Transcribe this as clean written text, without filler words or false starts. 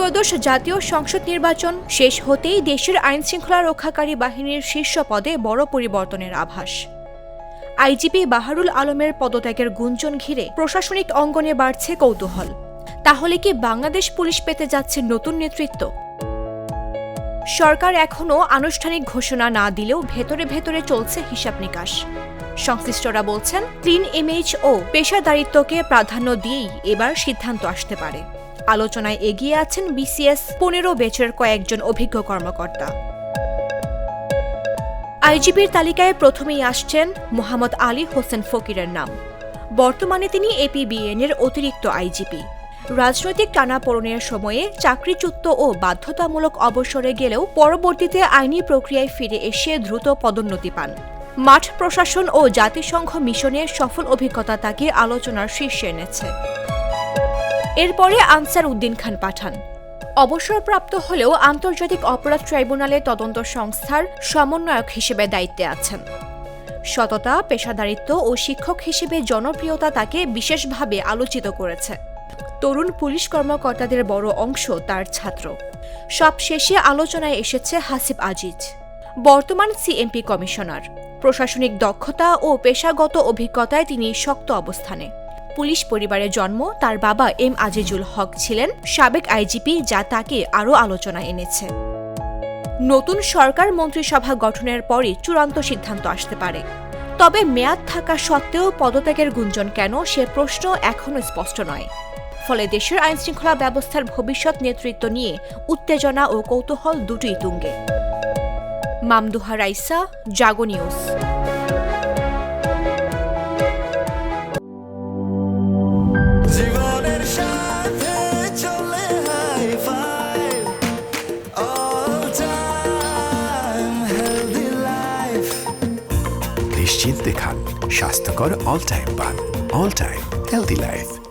ত্রয়োদশ জাতীয় সংসদ নির্বাচন শেষ হতেই দেশের আইনশৃঙ্খলা রক্ষাকারী বাহিনীর শীর্ষ পদে বড় পরিবর্তনের আভাস। আইজিপি বাহারুল আলমের পদত্যাগের গুঞ্জন ঘিরে প্রশাসনিক অঙ্গনে বাড়ছে কৌতূহল। তাহলে কি বাংলাদেশ পুলিশ পেতে যাচ্ছে নতুন নেতৃত্ব? সরকার এখনও আনুষ্ঠানিক ঘোষণা না দিলেও ভেতরে ভেতরে চলছে হিসাব নিকাশ। সংশ্লিষ্টরা বলছেন, ক্লিন ইমেজ ও পেশাদারিত্বকে প্রাধান্য দিয়েই এবার সিদ্ধান্ত আসতে পারে। আলোচনায় এগিয়ে আছেন বিসিএস 15 ব্যাচের কয়েকজন অভিজ্ঞ কর্মকর্তা। আইজিপির তালিকায় প্রথমেই আসছেন মোহাম্মদ আলী হোসেন ফকিরের নাম। বর্তমানে তিনি এপিবিএন-এর অতিরিক্ত আইজিপি। রাজনৈতিক টানাপোড়েনের সময়ে চাকরিচ্যুত ও বাধ্যতামূলক অবসরে গেলেও পরবর্তীতে আইনি প্রক্রিয়ায় ফিরে এসে দ্রুত পদোন্নতি পান। মাঠ প্রশাসন ও জাতিসংঘ মিশনের সফল অভিজ্ঞতা তাকে আলোচনার শীর্ষে এনেছে। এরপরে আনসার উদ্দিন খান পাঠান। অবসরপ্রাপ্ত হলেও আন্তর্জাতিক অপরাধ ট্রাইব্যুনালের তদন্ত সংস্থার সমন্বয়ক হিসেবে দায়িত্বে আছেন। সততা, পেশাদারিত্ব ও শিক্ষক হিসেবে জনপ্রিয়তা তাকে বিশেষভাবে আলোচিত করেছে। তরুণ পুলিশ কর্মকর্তাদের বড় অংশ তার ছাত্র। সবশেষে আলোচনায় এসেছে হাসিব আজিজ। বর্তমান সিএমপি কমিশনার। প্রশাসনিক দক্ষতা ও পেশাগত অভিজ্ঞতায় তিনি শক্ত অবস্থানে। পুলিশ পরিবারে জন্ম, তার বাবা এম আজিজুল হক ছিলেন সাবেক আইজিপি, যা তাকে আরও আলোচনায় এনেছে। নতুন সরকার মন্ত্রিসভা গঠনের পরই চূড়ান্ত সিদ্ধান্ত আসতে পারে। তবে মেয়াদ থাকা সত্ত্বেও পদত্যাগের গুঞ্জন কেন, সে প্রশ্ন এখনও স্পষ্ট নয়। ফলে দেশের আইনশৃঙ্খলা ব্যবস্থার ভবিষ্যৎ নেতৃত্ব নিয়ে উত্তেজনা ও কৌতূহল দুটোই তুঙ্গে। মামদুহা রাইসা, জাগো নিউজ। নিশ্চিন্তে খান, স্বাস্থ্যকর অল টাইম পান। All time healthy life.